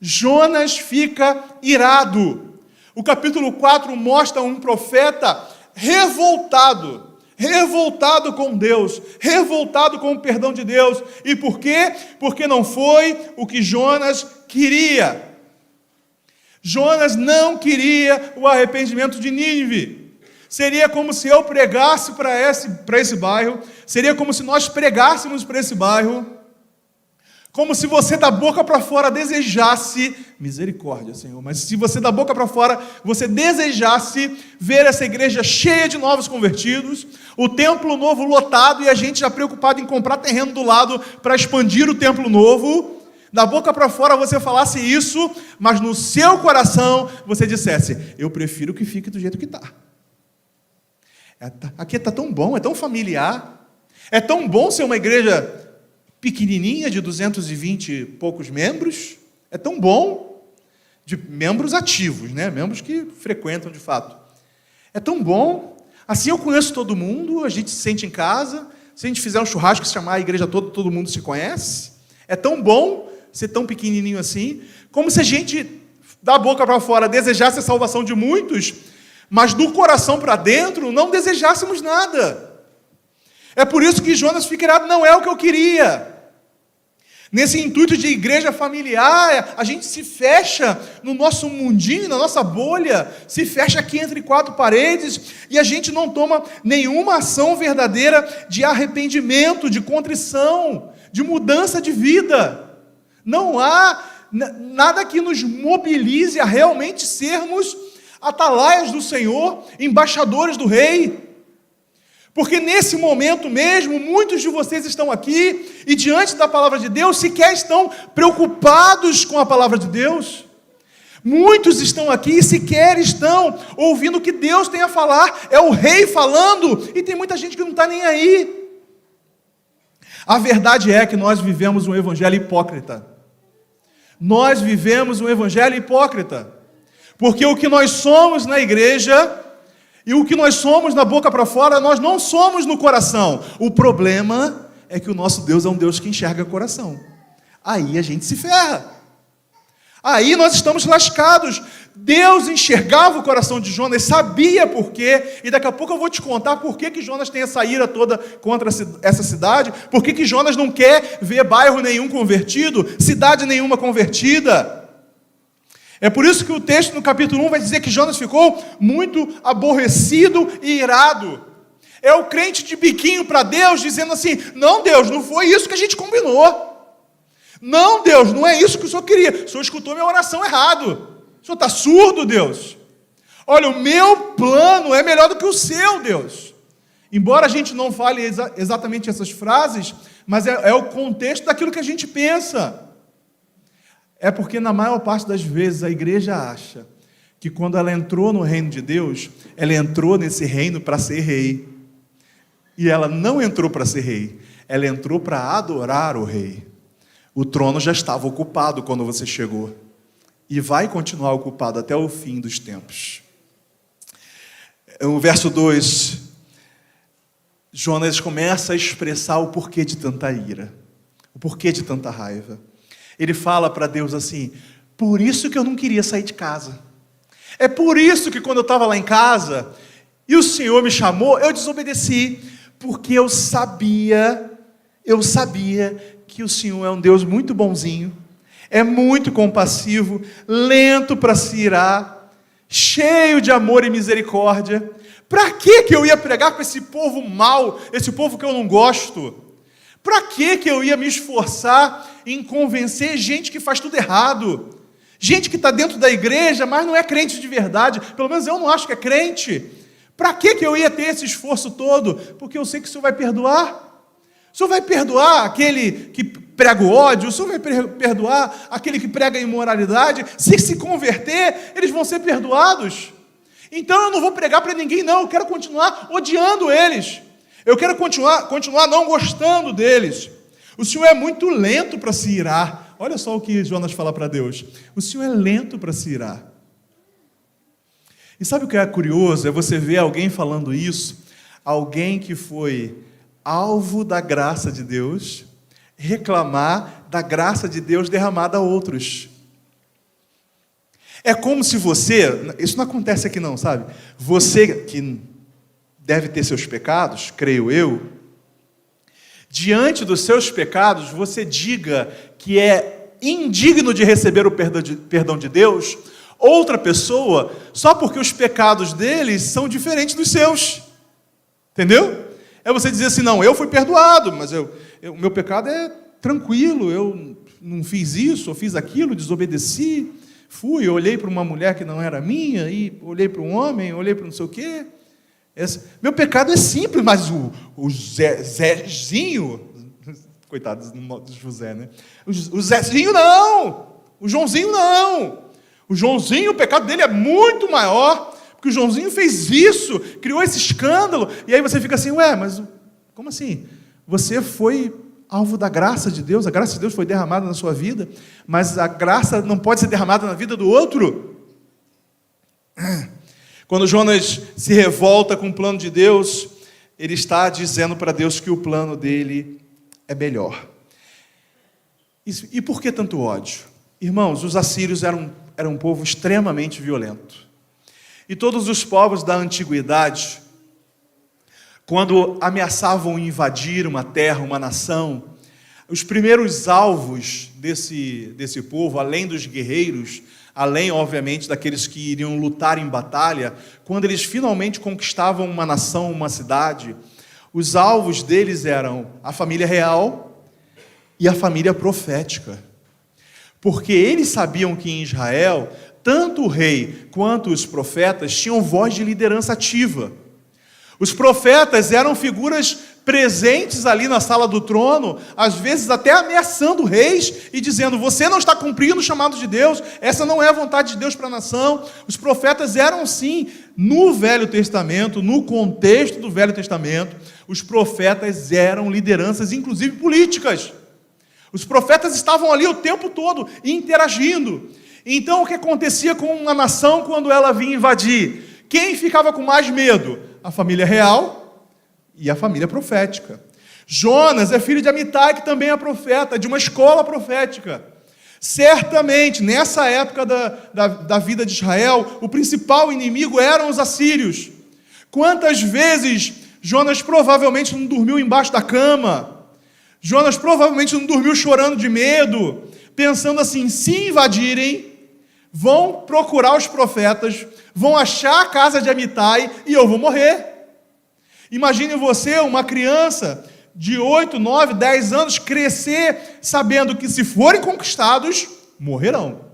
Jonas fica irado. O capítulo 4 mostra um profeta revoltado com Deus, revoltado com o perdão de Deus. E por quê? Porque não foi o que Jonas queria. Jonas não queria o arrependimento de Nínive. Seria como se eu pregasse para esse bairro, seria como se nós pregássemos para esse bairro, como se você da boca para fora desejasse, misericórdia, Senhor, mas se você da boca para fora, você desejasse ver essa igreja cheia de novos convertidos, o templo novo lotado e a gente já preocupado em comprar terreno do lado para expandir o templo novo, da boca para fora você falasse isso, mas no seu coração você dissesse, eu prefiro que fique do jeito que está. Aqui está tão bom, é tão familiar, é tão bom ser uma igreja pequenininha, de 220 e poucos membros, é tão bom, de membros ativos, né? Membros que frequentam de fato. É tão bom, assim eu conheço todo mundo, a gente se sente em casa, se a gente fizer um churrasco, se chamar a igreja toda, todo mundo se conhece. É tão bom ser tão pequenininho assim, como se a gente, da boca para fora, desejasse a salvação de muitos, mas do coração para dentro não desejássemos nada. É por isso que Jonas fica irado, não é o que eu queria. Nesse intuito de igreja familiar, a gente se fecha no nosso mundinho, na nossa bolha, se fecha aqui entre quatro paredes, e a gente não toma nenhuma ação verdadeira de arrependimento, de contrição, de mudança de vida. Não há nada que nos mobilize a realmente sermos atalaias do Senhor, embaixadores do Rei. Porque nesse momento mesmo, muitos de vocês estão aqui e diante da palavra de Deus, sequer estão preocupados com a palavra de Deus. Muitos estão aqui e sequer estão ouvindo o que Deus tem a falar. É o Rei falando e tem muita gente que não está nem aí. A verdade é que nós vivemos um evangelho hipócrita. Nós vivemos um evangelho hipócrita. Porque o que nós somos na igreja e o que nós somos na boca para fora, nós não somos no coração. O problema é que o nosso Deus é um Deus que enxerga o coração. Aí a gente se ferra. Aí nós estamos lascados. Deus enxergava o coração de Jonas, sabia por quê, e daqui a pouco eu vou te contar por que Jonas tem essa ira toda contra essa cidade, por que Jonas não quer ver bairro nenhum convertido, cidade nenhuma convertida. É por isso que o texto no capítulo 1 vai dizer que Jonas ficou muito aborrecido e irado. É o crente de biquinho para Deus, dizendo assim, não Deus, não foi isso que a gente combinou. Não Deus, não é isso que o Senhor queria. O Senhor escutou minha oração errado. O Senhor está surdo, Deus. Olha, o meu plano é melhor do que o seu, Deus. Embora a gente não fale exatamente essas frases, mas é o contexto daquilo que a gente pensa. É porque na maior parte das vezes a igreja acha que quando ela entrou no reino de Deus, ela entrou nesse reino para ser rei. E ela não entrou para ser rei, ela entrou para adorar o rei. O trono já estava ocupado quando você chegou. E vai continuar ocupado até o fim dos tempos. O verso 2, Jonas começa a expressar o porquê de tanta ira, o porquê de tanta raiva. Ele fala para Deus assim, por isso que eu não queria sair de casa. É por isso que quando eu estava lá em casa, e o Senhor me chamou, eu desobedeci, porque eu sabia que o Senhor é um Deus muito bonzinho, é muito compassivo, lento para se irar, cheio de amor e misericórdia. Para que eu ia pregar para esse povo mau, esse povo que eu não gosto? Para que eu ia me esforçar em convencer gente que faz tudo errado? Gente que está dentro da igreja, mas não é crente de verdade. Pelo menos eu não acho que é crente. Para que eu ia ter esse esforço todo? Porque eu sei que o Senhor vai perdoar. O Senhor vai perdoar aquele que prega o ódio, o Senhor vai perdoar aquele que prega a imoralidade. Se converter, eles vão ser perdoados. Então eu não vou pregar para ninguém, não. Eu quero continuar odiando eles. Eu quero continuar não gostando deles. O Senhor é muito lento para se irar. Olha só o que Jonas fala para Deus. O Senhor é lento para se irar. E sabe o que é curioso? É você ver alguém falando isso, alguém que foi alvo da graça de Deus, reclamar da graça de Deus derramada a outros. É como se você, isso não acontece aqui não, sabe? Você que deve ter seus pecados, creio eu, diante dos seus pecados, você diga que é indigno de receber o perdão de Deus, outra pessoa, só porque os pecados deles são diferentes dos seus. Entendeu? É você dizer assim, não, eu fui perdoado, mas o meu pecado é tranquilo, eu não fiz isso, eu fiz aquilo, desobedeci, olhei para uma mulher que não era minha, e olhei para um homem, olhei para não sei o quê. Meu pecado é simples, mas o Zezinho, coitado do José, né? O Zezinho não, o Joãozinho não. O Joãozinho, o pecado dele é muito maior, porque o Joãozinho fez isso, criou esse escândalo, e aí você fica assim, mas como assim? Você foi alvo da graça de Deus, a graça de Deus foi derramada na sua vida, mas a graça não pode ser derramada na vida do outro? Quando Jonas se revolta com o plano de Deus, ele está dizendo para Deus que o plano dele é melhor. E por que tanto ódio? Irmãos, os assírios eram um povo extremamente violento. E todos os povos da antiguidade, quando ameaçavam invadir uma terra, uma nação, os primeiros alvos desse povo, além dos guerreiros, além, obviamente, daqueles que iriam lutar em batalha, quando eles finalmente conquistavam uma nação, uma cidade, os alvos deles eram a família real e a família profética. Porque eles sabiam que em Israel, tanto o rei quanto os profetas tinham voz de liderança ativa. Os profetas eram figuras presentes ali na sala do trono, às vezes até ameaçando reis e dizendo, você não está cumprindo o chamado de Deus, essa não é a vontade de Deus para a nação. Os profetas eram sim, no Velho Testamento, no contexto do Velho Testamento, os profetas eram lideranças, inclusive políticas. Os profetas estavam ali o tempo todo interagindo. Então o que acontecia com uma nação quando ela vinha invadir? Quem ficava com mais medo? A família real e a família profética. Jonas é filho de Amitai, que também é profeta, de uma escola profética. Certamente, nessa época da vida de Israel, o principal inimigo eram os assírios. Quantas vezes Jonas provavelmente não dormiu embaixo da cama? Jonas provavelmente não dormiu chorando de medo, pensando assim, se invadirem, vão procurar os profetas, vão achar a casa de Amitai e eu vou morrer. Imagine você, uma criança de 8, 9, 10 anos, crescer sabendo que se forem conquistados, morrerão.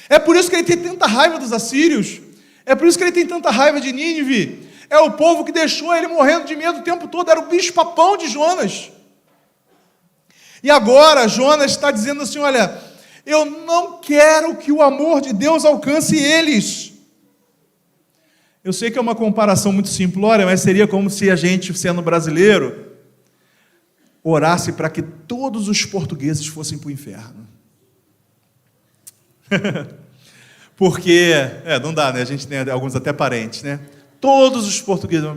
É por isso que ele tem tanta raiva dos assírios, é por isso que ele tem tanta raiva de Nínive. É o povo que deixou ele morrendo de medo o tempo todo, era o bicho-papão de Jonas. E agora Jonas está dizendo assim, olha, eu não quero que o amor de Deus alcance eles. Eu sei que é uma comparação muito simplória, mas seria como se a gente, sendo brasileiro, orasse para que todos os portugueses fossem para o inferno. Porque, não dá, né? A gente tem alguns até parentes, né? Todos os portugueses.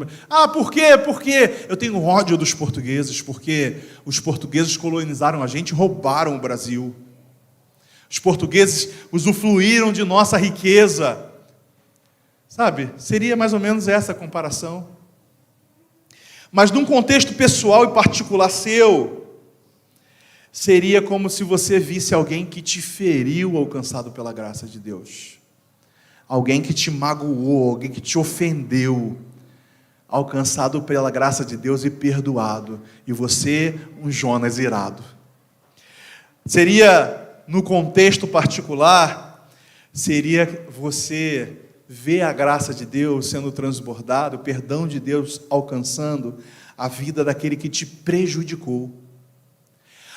Por quê? Porque eu tenho ódio dos portugueses, porque os portugueses colonizaram a gente e roubaram o Brasil. Os portugueses usufruíram de nossa riqueza. Sabe? Seria mais ou menos essa a comparação. Mas num contexto pessoal e particular seu, seria como se você visse alguém que te feriu alcançado pela graça de Deus. Alguém que te magoou, alguém que te ofendeu, alcançado pela graça de Deus e perdoado. E você, um Jonas irado. Seria, no contexto particular, seria você ver a graça de Deus sendo transbordada, o perdão de Deus alcançando a vida daquele que te prejudicou.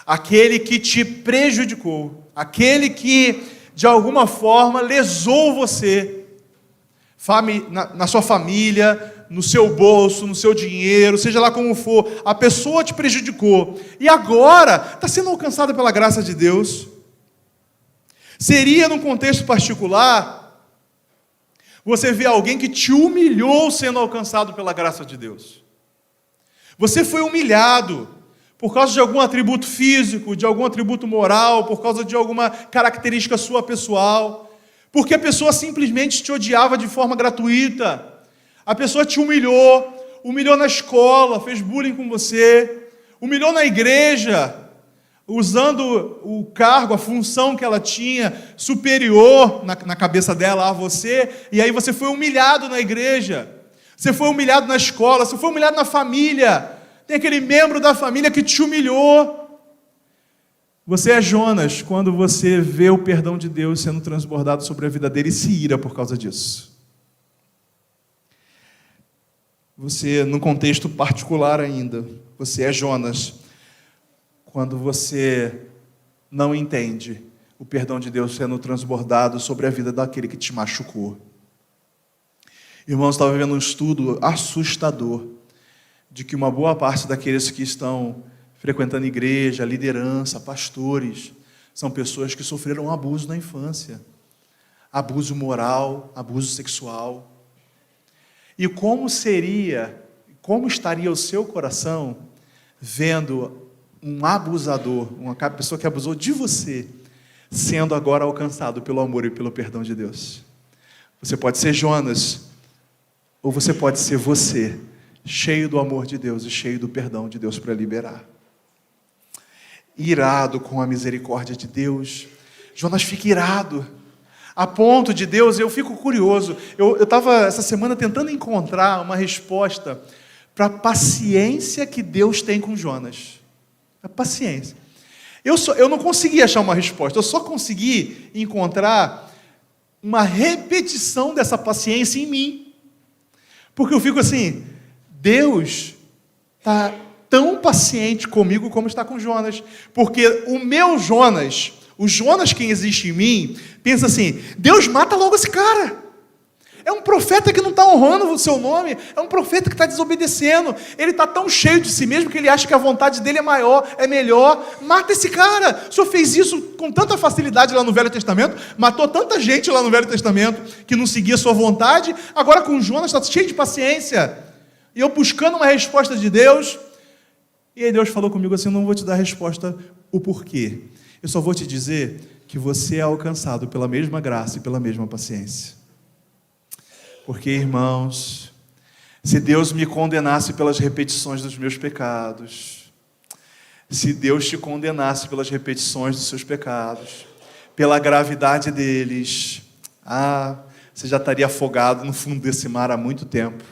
Aquele que te prejudicou, aquele que de alguma forma lesou você, na sua família, no seu bolso, no seu dinheiro, seja lá como for, a pessoa te prejudicou, e agora está sendo alcançada pela graça de Deus. Seria, num contexto particular, você vê alguém que te humilhou sendo alcançado pela graça de Deus. Você foi humilhado por causa de algum atributo físico, de algum atributo moral, por causa de alguma característica sua pessoal. Porque a pessoa simplesmente te odiava de forma gratuita. A pessoa te humilhou na escola, fez bullying com você, humilhou na igreja, usando o cargo, a função que ela tinha, superior na cabeça dela a você, e aí você foi humilhado na igreja, você foi humilhado na escola, você foi humilhado na família, tem aquele membro da família que te humilhou. Você é Jonas quando você vê o perdão de Deus sendo transbordado sobre a vida dele e se ira por causa disso. Você, num contexto particular ainda, você é Jonas quando você não entende o perdão de Deus sendo transbordado sobre a vida daquele que te machucou. Irmãos, estava vendo um estudo assustador de que uma boa parte daqueles que estão frequentando igreja, liderança, pastores, são pessoas que sofreram abuso na infância, abuso moral, abuso sexual. E como estaria o seu coração vendo um abusador, uma pessoa que abusou de você, sendo agora alcançado pelo amor e pelo perdão de Deus? Você pode ser Jonas, ou você pode ser você, cheio do amor de Deus e cheio do perdão de Deus para liberar. Irado com a misericórdia de Deus, Jonas fica irado, a ponto de Deus, eu fico curioso, eu estava essa semana tentando encontrar uma resposta para a paciência que Deus tem com Jonas, a paciência, eu não consegui achar uma resposta, eu só consegui encontrar uma repetição dessa paciência em mim, porque eu fico assim, Deus está tão paciente comigo como está com Jonas, porque o meu Jonas, o Jonas que existe em mim, pensa assim, Deus mata logo esse cara, é um profeta que não está honrando o seu nome, é um profeta que está desobedecendo, ele está tão cheio de si mesmo que ele acha que a vontade dele é maior, é melhor, mata esse cara. O Senhor fez isso com tanta facilidade lá no Velho Testamento, matou tanta gente lá no Velho Testamento que não seguia a sua vontade, agora com Jonas está cheio de paciência, e eu buscando uma resposta de Deus. E aí Deus falou comigo assim, não vou te dar a resposta, o porquê. Eu só vou te dizer que você é alcançado pela mesma graça e pela mesma paciência. Porque, irmãos, se Deus me condenasse pelas repetições dos meus pecados, se Deus te condenasse pelas repetições dos seus pecados, pela gravidade deles, você já estaria afogado no fundo desse mar há muito tempo.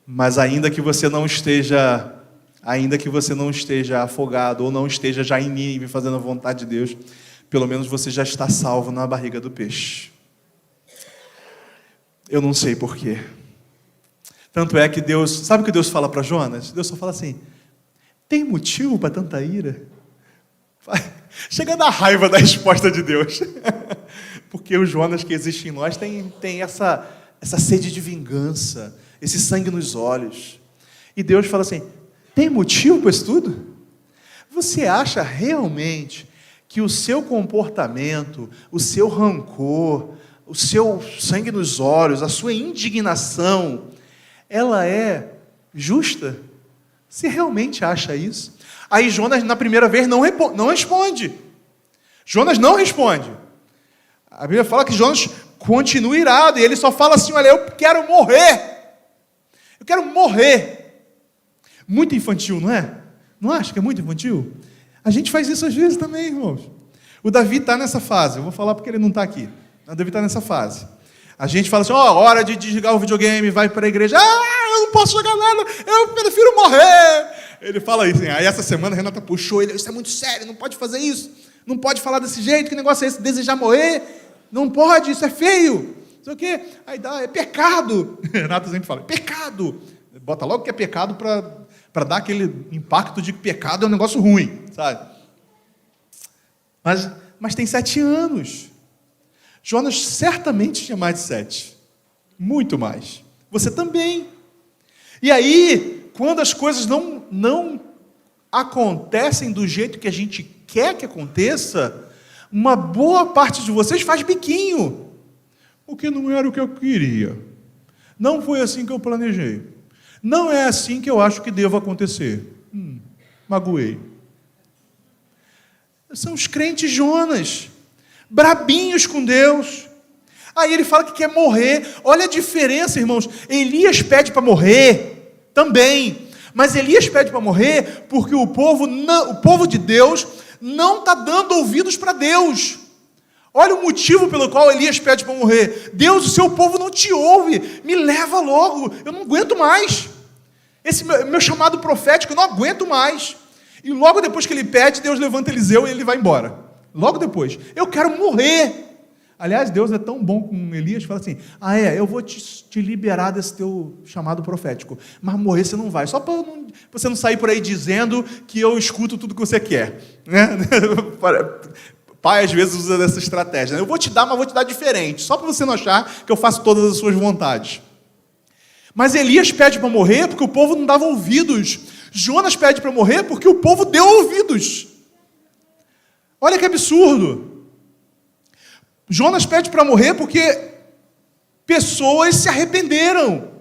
Mas ainda que você não esteja afogado ou não esteja já em Nínive fazendo a vontade de Deus, pelo menos você já está salvo na barriga do peixe. Eu não sei porquê. Tanto é que Deus, sabe o que Deus fala para Jonas? Deus só fala assim, tem motivo para tanta ira? Chega a dar raiva da resposta de Deus. Porque o Jonas que existe em nós tem essa sede de vingança, esse sangue nos olhos. E Deus fala assim, tem motivo para isso tudo? Você acha realmente que o seu comportamento, o seu rancor, o seu sangue nos olhos, a sua indignação, ela é justa? Você realmente acha isso? Aí Jonas, na primeira vez, não responde. Jonas não responde. A Bíblia fala que Jonas continua irado, e ele só fala assim, olha, eu quero morrer. Eu quero morrer. Muito infantil, não é? Não acha que é muito infantil? A gente faz isso às vezes também, irmãos. O Davi está nessa fase, eu vou falar porque ele não está aqui. O Davi está nessa fase. A gente fala assim, hora de desligar o videogame, vai para a igreja, eu não posso jogar nada, eu prefiro morrer. Ele fala isso, hein? Aí essa semana a Renata puxou ele, isso é muito sério, não pode fazer isso, não pode falar desse jeito, que negócio é esse, desejar morrer? Não pode, isso é feio. Não sei o quê. Aí dá, é pecado. Renata sempre fala, pecado. Bota logo que é pecado para dar aquele impacto de que pecado é um negócio ruim, sabe? Mas tem 7 anos. Jonas certamente tinha mais de 7. Muito mais. Você também. E aí, quando as coisas não acontecem do jeito que a gente quer que aconteça, uma boa parte de vocês faz biquinho. Porque não era o que eu queria. Não foi assim que eu planejei. Não é assim que eu acho que deva acontecer. Magoei. São os crentes Jonas, brabinhos com Deus. Aí ele fala que quer morrer. Olha a diferença, irmãos. Elias pede para morrer também. Mas Elias pede para morrer porque o povo de Deus não está dando ouvidos para Deus. Olha o motivo pelo qual Elias pede para morrer. Deus, o seu povo não te ouve. Me leva logo. Eu não aguento mais. Esse meu chamado profético, eu não aguento mais. E logo depois que ele pede, Deus levanta Eliseu e ele vai embora. Logo depois. Eu quero morrer. Aliás, Deus é tão bom com Elias, fala assim, eu vou te liberar desse teu chamado profético, mas morrer você não vai, só para você não sair por aí dizendo que eu escuto tudo que você quer. Né? Pai, às vezes, usa dessa estratégia. Eu vou te dar, mas vou te dar diferente, só para você não achar que eu faço todas as suas vontades. Mas Elias pede para morrer porque o povo não dava ouvidos. Jonas pede para morrer porque o povo deu ouvidos. Olha que absurdo. Jonas pede para morrer porque pessoas se arrependeram,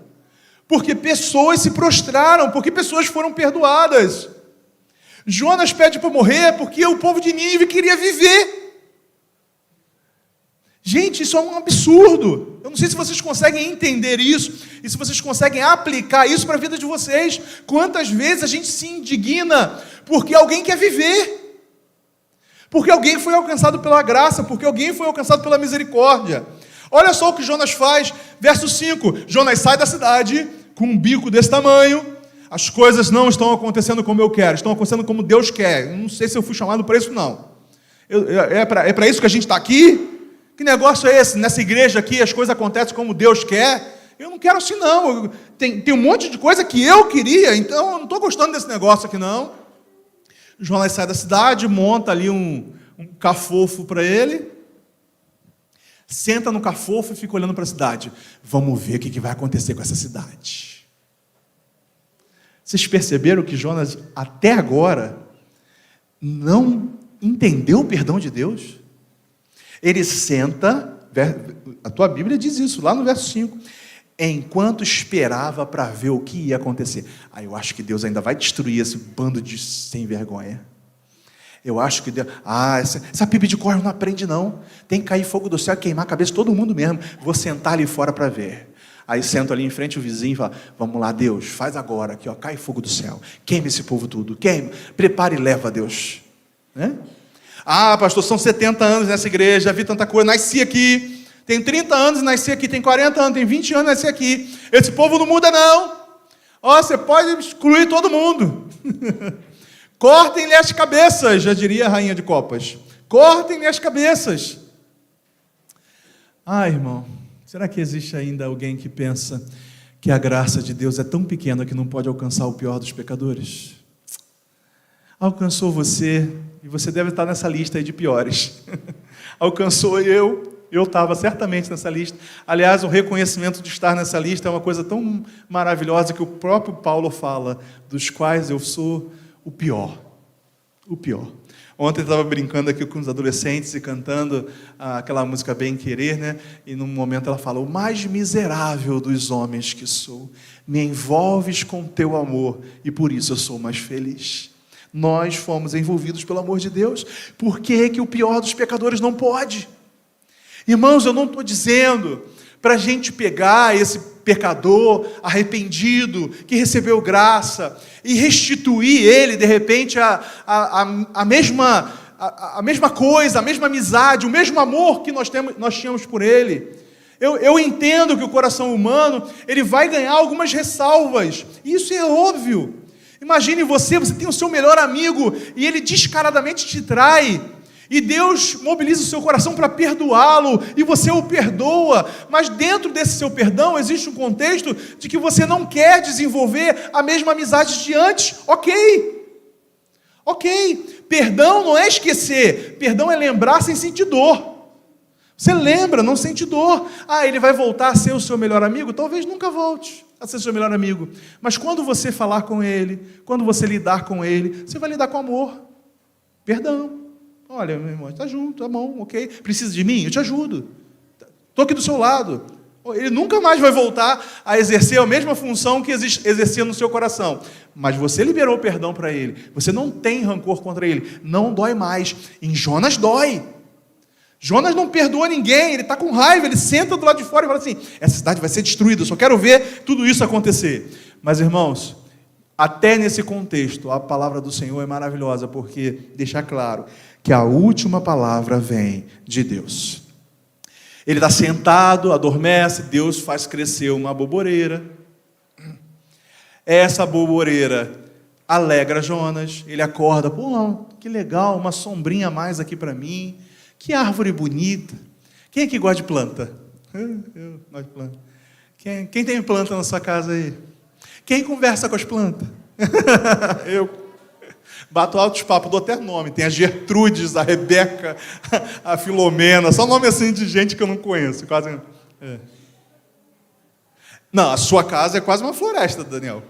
porque pessoas se prostraram, porque pessoas foram perdoadas. Jonas pede para morrer porque o povo de Nínive queria viver. Gente, isso é um absurdo. Eu não sei se vocês conseguem entender isso e se vocês conseguem aplicar isso para a vida de vocês. Quantas vezes a gente se indigna porque alguém quer viver? Porque alguém foi alcançado pela graça, porque alguém foi alcançado pela misericórdia. Olha só o que Jonas faz, verso 5, Jonas sai da cidade, com um bico desse tamanho, as coisas não estão acontecendo como eu quero, estão acontecendo como Deus quer, eu não sei se eu fui chamado para isso não, é para isso que a gente está aqui? Que negócio é esse? Nessa igreja aqui as coisas acontecem como Deus quer? Eu não quero assim não, tem um monte de coisa que eu queria, então eu não estou gostando desse negócio aqui não. Jonas sai da cidade, monta ali um cafofo para ele, senta no cafofo e fica olhando para a cidade. Vamos ver o que vai acontecer com essa cidade. Vocês perceberam que Jonas, até agora, não entendeu o perdão de Deus? Ele senta, a tua Bíblia diz isso, lá no verso 5, enquanto esperava para ver o que ia acontecer. Eu acho que Deus ainda vai destruir esse bando de sem vergonha. Eu acho que Deus... essa pipa de corvo não aprende não. Tem que cair fogo do céu e queimar a cabeça de todo mundo mesmo. Vou sentar ali fora para ver. Aí sento ali em frente o vizinho e falo, vamos lá Deus, faz agora aqui, ó, cai fogo do céu. Queima esse povo tudo, queima. Prepara e leva Deus. Né? Pastor, são 70 anos nessa igreja, já vi tanta coisa, nasci aqui. Tem 30 anos e nasci aqui, tem 40 anos, tem 20 anos e nasci aqui. Esse povo não muda não. Você pode excluir todo mundo. Cortem-lhe as cabeças, já diria a rainha de copas. Cortem-lhe as cabeças. Irmão, será que existe ainda alguém que pensa que a graça de Deus é tão pequena que não pode alcançar o pior dos pecadores? Alcançou você, e você deve estar nessa lista aí de piores. Alcançou eu estava certamente nessa lista. Aliás, o reconhecimento de estar nessa lista é uma coisa tão maravilhosa que o próprio Paulo fala, dos quais eu sou o pior. O pior. Ontem eu estava brincando aqui com os adolescentes e cantando aquela música Bem Querer, né? E num momento ela fala, o mais miserável dos homens que sou, me envolves com teu amor e por isso eu sou mais feliz. Nós fomos envolvidos pelo amor de Deus. Por que que o pior dos pecadores não pode? Irmãos, eu não estou dizendo para a gente pegar esse pecador arrependido, que recebeu graça, e restituir ele, de repente, a mesma coisa, a mesma amizade, o mesmo amor que nós tínhamos por ele. Eu entendo que o coração humano, ele vai ganhar algumas ressalvas, isso é óbvio. Imagine você tem o seu melhor amigo, e ele descaradamente te trai, e Deus mobiliza o seu coração para perdoá-lo, e você o perdoa, mas dentro desse seu perdão existe um contexto de que você não quer desenvolver a mesma amizade de antes. Ok, perdão não é esquecer, perdão é lembrar sem sentir dor. Você lembra, não sente dor. Ele vai voltar a ser o seu melhor amigo? Talvez nunca volte a ser seu melhor amigo, mas quando você falar com ele, quando você lidar com ele, você vai lidar com amor, perdão. Olha, meu irmão, está junto, tá bom, ok. Precisa de mim? Eu te ajudo. Estou aqui do seu lado. Ele nunca mais vai voltar a exercer a mesma função que exercia no seu coração. Mas você liberou o perdão para ele. Você não tem rancor contra ele. Não dói mais. Em Jonas dói. Jonas não perdoa ninguém, ele está com raiva, ele senta do lado de fora e fala assim, essa cidade vai ser destruída, eu só quero ver tudo isso acontecer. Mas, irmãos, até nesse contexto, a palavra do Senhor é maravilhosa, porque deixa claro que a última palavra vem de Deus. Ele está sentado, adormece, Deus faz crescer uma boboreira. Essa boboreira alegra Jonas, ele acorda, pô, que legal, uma sombrinha a mais aqui para mim, que árvore bonita. Quem é que gosta de planta? Eu gosto de planta. Quem tem planta na sua casa aí? Quem conversa com as plantas? Eu. Bato altos papos, dou até nome. Tem a Gertrudes, a Rebeca, a Filomena, só nome assim de gente que eu não conheço. Quase. É. Não, a sua casa é quase uma floresta, Daniel.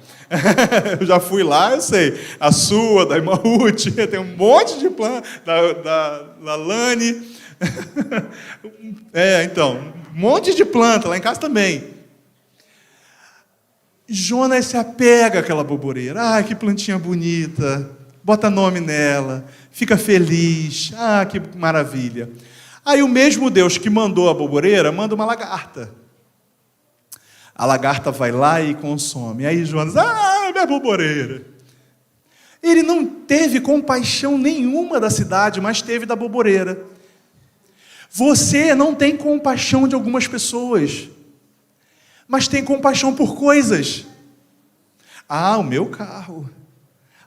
Eu já fui lá, eu sei. A sua, da irmã Ruth, tem um monte de planta, da Lani. Então, um monte de planta, lá em casa também. Jonas se apega àquela boboreira. Ai, que plantinha bonita. Bota nome nela. Fica feliz. Ah, que maravilha. Aí o mesmo Deus que mandou a boboreira, manda uma lagarta. A lagarta vai lá e consome. Aí Jonas, minha boboreira. Ele não teve compaixão nenhuma da cidade, mas teve da boboreira. Você não tem compaixão de algumas pessoas, mas tem compaixão por coisas. O meu carro.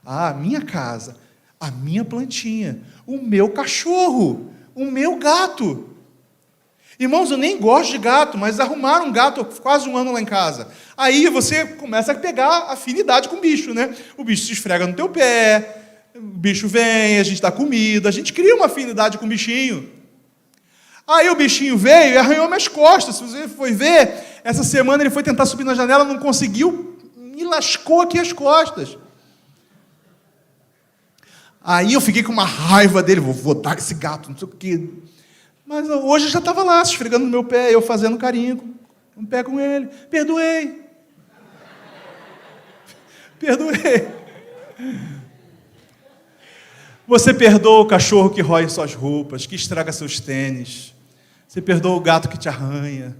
A minha casa. A minha plantinha. O meu cachorro. O meu gato. Irmãos, eu nem gosto de gato, mas arrumaram um gato quase um ano lá em casa. Aí você começa a pegar afinidade com o bicho, né? O bicho se esfrega no teu pé, o bicho vem, a gente dá comida, a gente cria uma afinidade com o bichinho. Aí o bichinho veio e arranhou minhas costas. Se você foi ver, essa semana ele foi tentar subir na janela, não conseguiu, me lascou aqui as costas. Aí eu fiquei com uma raiva dele, vou dar esse gato, não sei o quê. Mas hoje já estava lá, se esfregando no meu pé, eu fazendo carinho, um pé com ele. Perdoei. Perdoei. Você perdoa o cachorro que rói suas roupas, que estraga seus tênis. Você perdoa o gato que te arranha.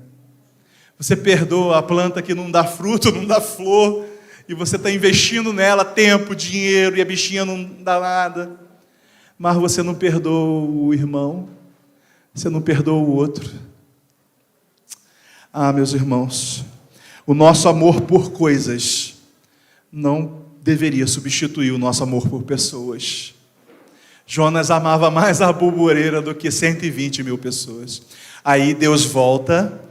Você perdoa a planta que não dá fruto, não dá flor, e você está investindo nela tempo, dinheiro, e a bichinha não dá nada. Mas você não perdoa o irmão. Você não perdoa o outro. Meus irmãos, o nosso amor por coisas não deveria substituir o nosso amor por pessoas. Jonas amava mais a boboreira do que 120 mil pessoas. Aí Deus volta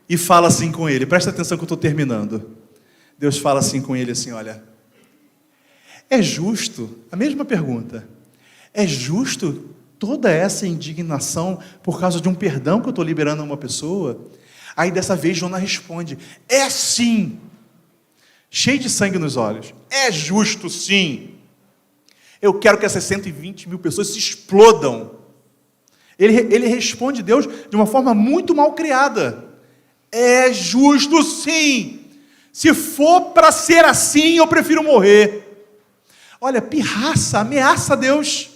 e fala assim com ele. Presta atenção que eu estou terminando. Deus fala assim com ele, assim, olha. É justo, a mesma pergunta. É justo toda essa indignação por causa de um perdão que eu estou liberando a uma pessoa? Aí dessa vez Jonas responde, é sim, cheio de sangue nos olhos, é justo sim, eu quero que essas 120 mil pessoas se explodam. Ele responde a Deus de uma forma muito mal criada, é justo sim, se for para ser assim, eu prefiro morrer. Olha, pirraça, ameaça a Deus.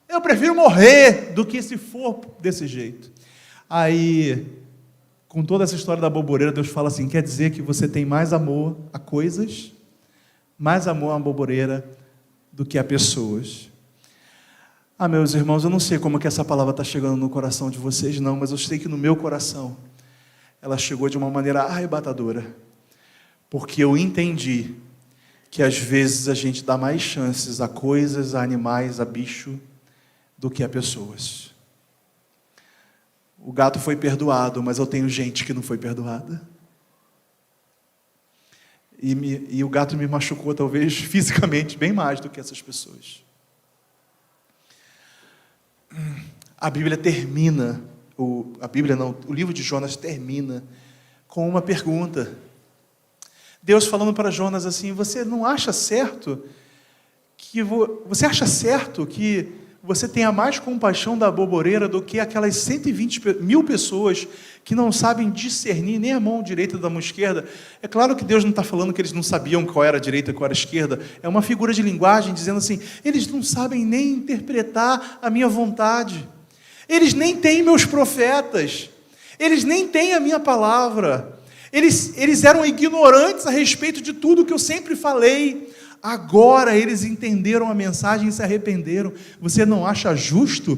Eu prefiro morrer do que se for desse jeito. Aí, com toda essa história da boboreira, Deus fala assim, quer dizer que você tem mais amor a coisas, mais amor a boboreira do que a pessoas. Meus irmãos, eu não sei como que essa palavra está chegando no coração de vocês, não, mas eu sei que no meu coração, ela chegou de uma maneira arrebatadora, porque eu entendi que às vezes a gente dá mais chances a coisas, a animais, a bicho, do que a pessoas. O gato foi perdoado, mas eu tenho gente que não foi perdoada. E o gato me machucou, talvez, fisicamente, bem mais do que essas pessoas. A Bíblia termina, o livro de Jonas termina com uma pergunta. Deus falando para Jonas assim, você acha certo que você tenha mais compaixão da boboreira do que aquelas 120 mil pessoas que não sabem discernir nem a mão direita da mão esquerda? É claro que Deus não está falando que eles não sabiam qual era a direita e qual era a esquerda. É uma figura de linguagem dizendo assim, eles não sabem nem interpretar a minha vontade. Eles nem têm meus profetas. Eles nem têm a minha palavra. Eles eram ignorantes a respeito de tudo que eu sempre falei. Agora eles entenderam a mensagem e se arrependeram. Você não acha justo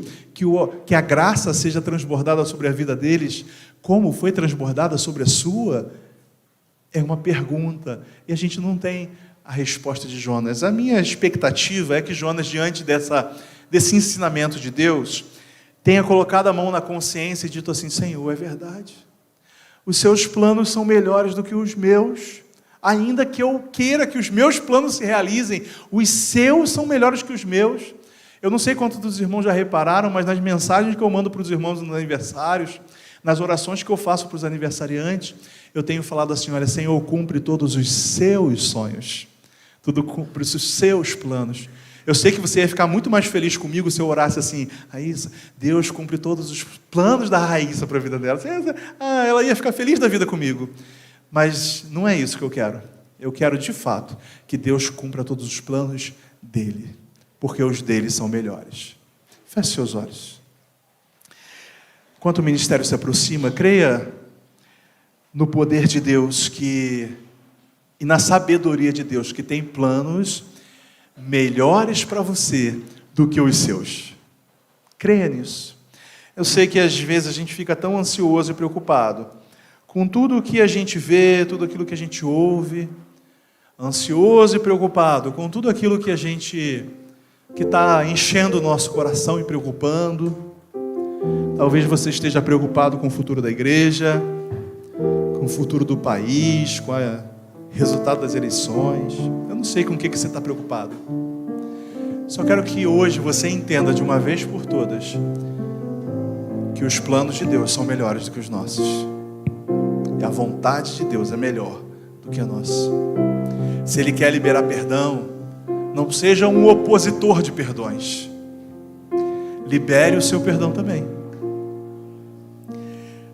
que a graça seja transbordada sobre a vida deles, como foi transbordada sobre a sua? É uma pergunta, e a gente não tem a resposta de Jonas. A minha expectativa é que Jonas, diante desse ensinamento de Deus, tenha colocado a mão na consciência e dito assim: Senhor, é verdade, os seus planos são melhores do que os meus. Ainda que eu queira que os meus planos se realizem, os seus são melhores que os meus. Eu não sei quantos dos irmãos já repararam, mas nas mensagens que eu mando para os irmãos nos aniversários, nas orações que eu faço para os aniversariantes, eu tenho falado assim: olha, Senhor, cumpre todos os seus sonhos, tudo cumpre os seus planos. Eu sei que você ia ficar muito mais feliz comigo se eu orasse assim: Raíssa, Deus cumpre todos os planos da Raíssa para a vida dela. Ela ia ficar feliz da vida comigo. Mas não é isso que eu quero. Eu quero, de fato, que Deus cumpra todos os planos dele, porque os dele são melhores. Feche seus olhos. Enquanto o ministério se aproxima, creia no poder de Deus e na sabedoria de Deus, que tem planos melhores para você do que os seus. Creia nisso. Eu sei que às vezes a gente fica tão ansioso e preocupado com tudo o que a gente vê, tudo aquilo que a gente ouve, ansioso e preocupado com tudo aquilo que está enchendo o nosso coração e preocupando. Talvez você esteja preocupado com o futuro da igreja, com o futuro do país, com o resultado das eleições. Eu não sei com o que você está preocupado. Só quero que hoje você entenda de uma vez por todas que os planos de Deus são melhores do que os nossos. E a vontade de Deus é melhor do que a nossa. Se Ele quer liberar perdão, não seja um opositor de perdões. Libere o seu perdão também.